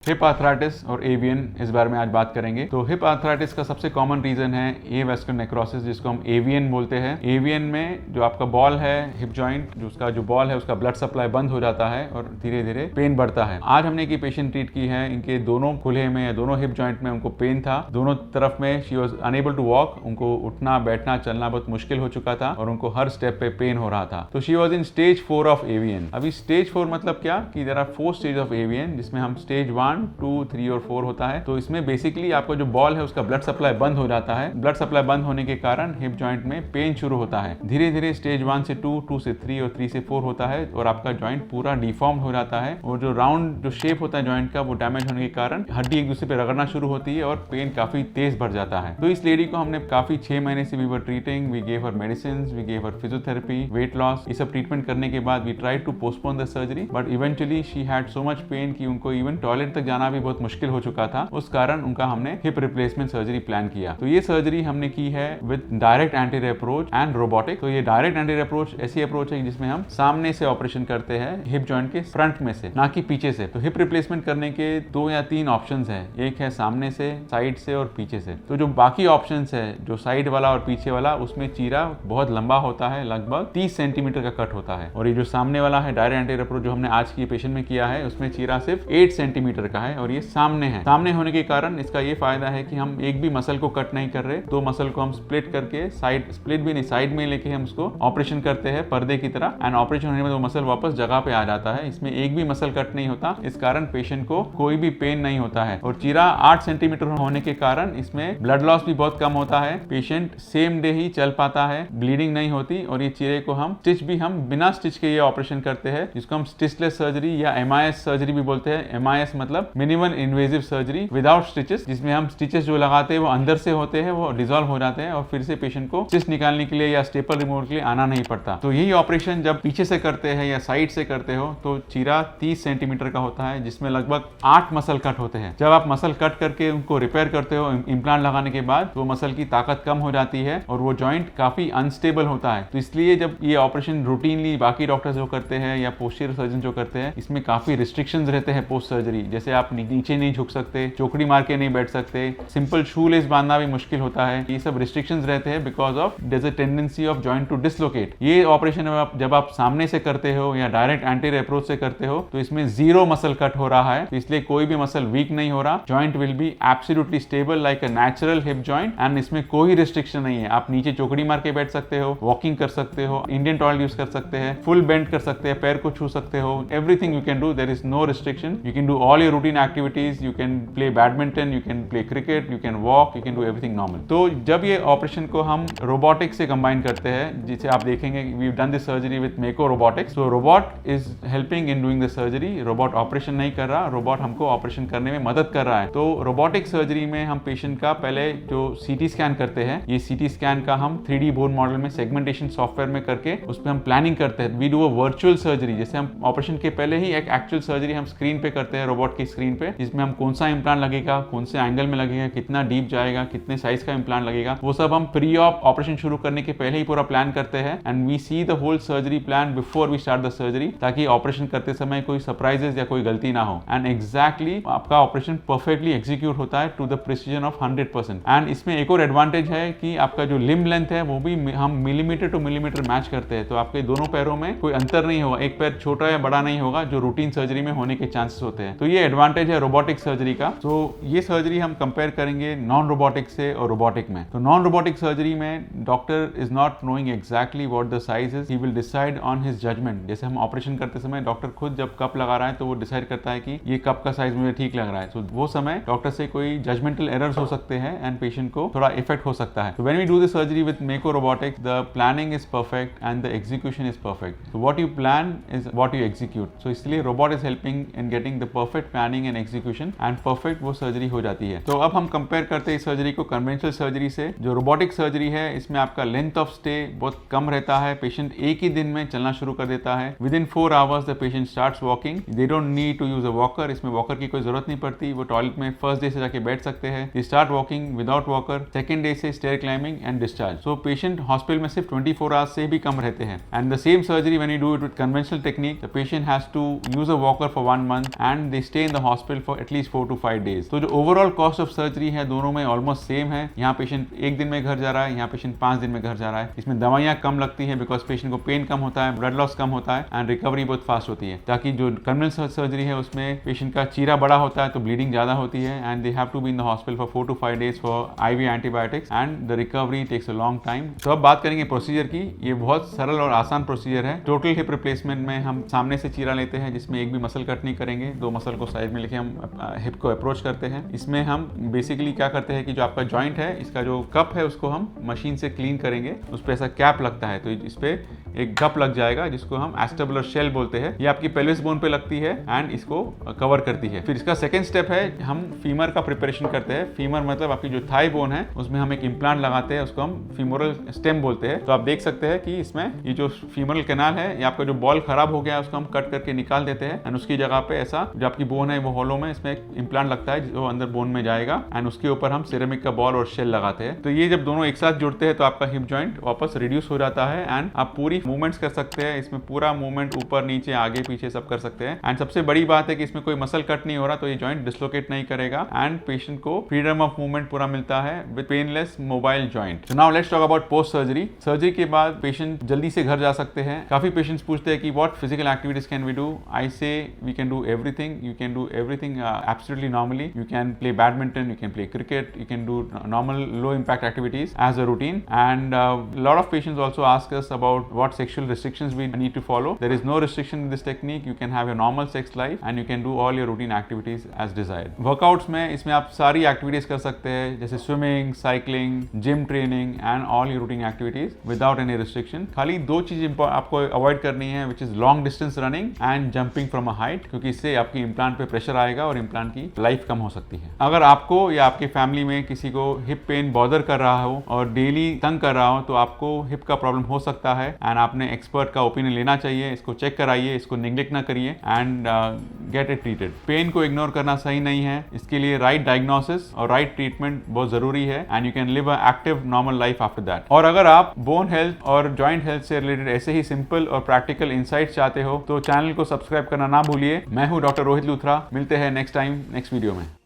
Hip arthritis और AVN इस बारे में आज बात करेंगे। तो हिप आर्थराइटिस का सबसे कॉमन रीजन है एवास्कुलर नेक्रोसिस, जिसको हम एवीएन बोलते हैं। एवीएन में जो आपका बॉल है, हिप जॉइंट, जो उसका जो बॉल है उसका ब्लड सप्लाई बंद हो जाता है और धीरे धीरे पेन बढ़ता है। आज हमने एक पेशेंट ट्रीट की है, इनके दोनों खुले में या दोनों हिप जॉइंट में उनको पेन था, दोनों तरफ में। She was unable to walk, उनको उठना बैठना चलना बहुत मुश्किल हो चुका था और उनको हर स्टेप पे पेन हो रहा था। तो she was in stage 4 of AVN. अभी स्टेज 4 मतलब क्या कि there are 4 stage of AVN, जिसमें हम स्टेज 1, 2, 3 और 4 होता है। तो इसमें बेसिकली आपका जो बॉल है उसका ब्लड सप्लाई बंद हो जाता है। ब्लड सप्लाई बंद होने के कारण हिप जॉइंट में पेन शुरू होता है। धीरे धीरे स्टेज 1 से 2, 2 से 3 और 3 से 4 होता है और आपका जॉइंट पूरा डिफॉर्म हो जाता है और जो राउंड जो शेप होता है जॉइंट का वो डैमेज होने के कारण हड्डी एक दूसरे पे रगड़ना शुरू होती है और पेन काफी तेज बढ़ जाता है। तो इस लेडी को हमने काफी 6 महीने से we were treating, we gave her medicine, we gave her physiotherapy, weight loss, ये सब ट्रीटमेंट करने के बाद we try to postpone the surgery, but eventually she had so much pain कि उनको इवन टॉयलेट तक जाना भी बहुत मुश्किल हो चुका था। उस कारण उनका हमने हिप रिप्लेसमेंट सर्जरी प्लान किया। तो ये सर्जरी हमने की है with direct anterior approach and robotic. तो ये डायरेक्ट एंटीरियर अप्रोच ऐसी अप्रोच है जिसमें हम सामने से ऑपरेशन करते हैं, हिप जॉइंट के फ्रंट में से, ना कि पीछे से। तो हिप रिप्लेसमेंट करने के 2 या 3 ऑप्शंस है, एक है सामने से, साइड से और पीछे से। तो जो बाकी ऑप्शंस है, जो साइड वाला और पीछे वाला, उसमें चीरा बहुत लंबा होता है, लगभग 30 सेंटीमीटर का कट होता है। और ये जो सामने वाला है डायरेक्ट एंटीरियर अप्रोच जो हमने आज की पेशेंट में किया है, उसमें चीरा सिर्फ 8 सेंटीमीटर का है और ये सामने है। सामने होने के कारण इसका ये फायदा है कि हम एक भी मसल को कट नहीं कर रहे, 2 मसल को हम स्प्लिट करके, स्प्लिट भी नहीं, साइड में लेके हम उसको ऑपरेशन करते हैं पर्दे की तरह, एंड ऑपरेशन होने में वो मसल वापस जगह पे आ जाता है। इसमें एक भी मसल कट नहीं होता, इस कारण पेशेंट को कोई भी पेन नहीं होता है। और चीरा 8 सेंटीमीटर होने के कारण इसमें ब्लड लॉस भी बहुत कम होता है, पेशेंट सेम डे ही चल पाता है, ब्लीडिंग नहीं होती। और ये चीरे को हम स्टिच भी हम बिना स्टिच के ये ऑपरेशन करते हैं, जिसको हम स्टिचलेस सर्जरी या MIS सर्जरी भी बोलते हैं। MIS मतलब minimal invasive surgery without stitches, जिसमें हम स्टिचेस जो लगाते हैं वो अंदर से होते हैं, वो डिसॉल्व हो जाते हैं और फिर से पेशेंट को स्टिच निकालने के लिए या स्टेपल रिमूवल के लिए आना नहीं पड़ता। तो यही ऑपरेशन जब पीछे से करते हैं या साइड से करते हो तो चीरा 30 सेंटीमीटर का होता है, जिसमें लगभग 8 मसल कट होते हैं। जब आप मसल कट करके उनको रिपेयर करते हो इम्प्लांट लगाने के बाद, तो मसल की ताकत कम हो जाती है और वो जॉइंट काफी अनस्टेबल होता है। तो इसलिए जब ये ऑपरेशन रूटीनली बाकी डॉक्टर्स जो करते हैं या पोस्टीरियर सर्जन जो करते हैं, इसमें काफी रिस्ट्रिक्शंस रहते हैं पोस्ट सर्जरी। जैसे आप नीचे नहीं झुक सकते, चौकड़ी मार के नहीं बैठ सकते, सिंपल शू लेस बांधना भी मुश्किल होता है। ये सब रिस्ट्रिक्शंस रहते हैं because of there is a tendency of joint to dislocate. ये ऑपरेशन जब आप सामने से करते हो या डायरेक्ट एंटीरियर अप्रोच से करते हो तो इसमें 0 मसल कट हो रहा है, तो इसलिए कोई भी मसल वीक नहीं हो रहा। Joint will be absolutely stable like a natural hip joint and इसमें कोई रिस्ट्रिक्शन नहीं है। आप नीचे चौकड़ी मार के बैठ सकते हो, वॉकिंग कर सकते हो, इंडियन टॉयलेट यूज कर सकते हैं, फुल बेंड कर सकते हैं, पैर को छू सकते हो, everything you can do, there is no restriction. You can do all your routine activities, you can play badminton, you can play cricket, you can walk, you can do everything normal. तो जब ये operation को हम robotics से combine करते हैं, जिसे आप देखेंगे we have done this surgery with Mako robotics. So robot is helping in doing the surgery. Robot operation नहीं कर रहा, रोबोट हमको ऑपरेशन करने में मदद कर रहा है। तो रोबोटिक सर्जरी में हम पेशेंट का पहले जो CT स्कैन करते हैं, ये CT स्कैन का हम 3D बोन मॉडल में सेगमेंटेशन सॉफ्टवेयर में करके उसमें हम प्लानिंग करते हैं। We do a virtual surgery, जैसे हम ऑपरेशन के पहले ही एक एक्चुअल सर्जरी हम स्क्रीन पे करते हैं, रोबोट की स्क्रीन पे, जिसमें हम कौन सा इम्प्लांट लगेगा, कौन से एंगल में लगेगा, कितना डीप जाएगा, कितने साइज का इम्प्लांट लगेगा, वो सब हम प्री ऑप ऑपरेशन शुरू करने के पहले ही पूरा प्लान करते हैं। And we see the whole surgery plan before we start the surgery, ताकि ऑपरेशन करते समय कोई सरप्राइजेस या कोई गलती ना हो। एंड एग्जैक्टली आपका ऑपरेशन परफेक्टली एग्जीक्यूट होता है to the precision of 100%। And इसमें एक और एडवांटेज है कि आपका जो लिम्ब लेंथ है वो भी हम मिलीमीटर टू मिलीमीटर मैच करते हैं, तो आपके दोनों पैरों में कोई अंतर नहीं होगा, एक पैर छोटा या बड़ा नहीं होगा, जो रूटीन सर्जरी में होने के चांसेस होते हैं। तो ये एडवांटेज है रोबोटिक सर्जरी का। तो ये सर्जरी हम कंपेयर करेंगे नॉन रोबोटिक से और रोबोटिक में। तो नॉन रोबोटिक सर्जरी में doctor is not knowing exactly what the size is, he will decide on his judgement. जैसे हम ऑपरेशन करते समय डॉक्टर खुद जब कप लगा रहा है तो वो डिसाइड करता है कि ये कप का साइज मुझे ठीक लग रहा है। तो वो समय डॉक्टर से कोई जजमेंटल एरर्स हो सकते हैं एंड पेशेंट को थोड़ा इफेक्ट हो सकता है। तो when we do this surgery with Mako robotics, the planning is perfect and the execution is perfect. तो what you plan is what you execute. So इसलिए robot is helping in getting the perfect planning and execution and perfect वो surgery हो जाती है। तो अब हम compare करते हैं इस सर्जरी को कन्वेंशनल सर्जरी से। जो रोबोटिक सर्जरी है इसमें आपका लेंथ ऑफ स्टे बहुत कम रहता है, पेशेंट एक ही दिन में चलना शुरू कर देता है। Within 4 hours the patient starts walking, they don't need to use a walker, इसमें वॉकर की कोई जरूरत नहीं पड़ती, वो टॉयलेट में फर्स्ट डे से जाके बैठ सकते हैं। They start walking without walker, second day से stair climbing and discharge. So patient hospital में सिर्फ 24 आवर्स से भी कम रहते हैं। And the same surgery when you do it with conventional technique, the patient has to use a walker for 1 month and they stay in in the hospital for at least 4 to 5 days। तो जो overall cost of surgery है दोनों में almost same है। यहाँ patient 1 दिन में घर जा रहा है, यहाँ पेशेंट 5 दिन में घर जा रहा है। इसमें दवाइयाँ कम लगती है बिकॉज पेशेंट को पेन कम होता है, ब्लड लॉस कम होता है एंड रिकवरी बहुत फास्ट होती है। ताकि जो कन्वेंशनल सर्जरी है उसमें पेशेंट का चीरा बड़ा होता है तो ब्लीडिंग ज्यादा होती है and they have to be in the hospital for 4 to 5 days for IV antibiotics and the recovery takes a long time. तो अब बात करेंगे प्रोसीजर की। ये बहुत सरल और आसान प्रोसीजर है। टोटल हिप रिप्लेसमेंट में हम सामने से चीरा लेते हैं जिसमें एक भी मसल कट नहीं करेंगे, 2 मसल को साइड में लेके हम हिप को अप्रोच करते हैं। इसमें हम बेसिकली क्या करते हैं कि जो आपका जॉइंट है इसका जो कप है उसको हम मशीन से क्लीन करेंगे। उस पर ऐसा कैप लगता है तो इस पे एक गप लग जाएगा जिसको हम एस्टेबुलर शेल बोलते हैं। ये आपकी पेल्विस बोन पे लगती है एंड इसको कवर करती है। फिर इसका सेकंड स्टेप है हम फीमर का प्रिपरेशन करते हैं। फीमर मतलब आपकी जो थाई बोन है उसमें हम एक इम्प्लांट लगाते हैं, उसको हम फीमोरल स्टेम बोलते हैं। तो आप देख सकते हैं कि इसमें ये जो फीमोरल कैनाल है ये आपका जो बॉल खराब हो गया है उसको हम कट करके निकाल देते हैं एंड उसकी जगह पे ऐसा जो आपकी बोन है वो होलो में इसमें एक इम्प्लांट लगता है जो अंदर बोन में जाएगा एंड उसके ऊपर हम सिरेमिक का बॉल और शेल लगाते हैं। तो ये जब दोनों एक साथ जुड़ते हैं तो आपका हिप जॉइंट वापस रिड्यूस हो जाता है एंड आप पूरी मूवमेंट्स कर सकते हैं। इसमें पूरा मूवमेंट ऊपर नीचे आगे पीछे सब कर सकते हैं एंड सबसे बड़ी बात है कि इसमें कोई मसल कट नहीं हो रहा तो ये जॉइंट डिसलोकेट नहीं करेगा एंड पेशेंट को फ्रीडम ऑफ मूवमेंट पूरा मिलता है with painless mobile joint. So now let's talk about post surgery. Surgery के बाद पेशेंट जल्दी से घर जा सकते हैं। काफी पेशेंट्स पूछते हैं कि what physical activities can we do. I say we can do everything. You can do everything absolutely normally. You can play badminton, you can play cricket, you can do normal low impact activities as a routine and a lot of patients also ask us about what sexual restrictions we need to follow. There is no restriction in this technique. You can have a normal sex life and you can do all your routine activities as desired. Workouts में इसमें आप सारी activities कर सकते हैं जैसे swimming, cycling, gym training and all your routine activities without any restriction. खाली 2 चीज आपको avoid करनी है which is long distance running and jumping from a height क्योंकि इससे आपकी implant पे pressure आएगा और implant की life कम हो सकती है। अगर आपको या आपके फैमिली में किसी को हिप पेन बॉदर कर रहा हो और डेली तंग कर रहा हो तो आपको हिप का प्रॉब्लम हो सकता है एंड आपने एक्सपर्ट का ओपिनियन लेना चाहिए। इसको चेक कराइए, इसको निग्लेक्ट ना करिए and get it treated. Pain को इग्नोर करना सही नहीं है। इसके लिए राइट डायग्नोसिस और राइट ट्रीटमेंट बहुत जरूरी है and you can live a active normal life after that. और अगर आप बोन हेल्थ और जॉइंट हेल्थ से रिलेटेड ऐसे ही सिंपल और प्रैक्टिकल इंसाइट्स चाहते हो तो चैनल को सब्सक्राइब करना ना भूलिए। मैं हूं डॉक्टर रोहित लूथरा। मिलते हैं नेक्स्ट टाइम नेक्स्ट वीडियो में।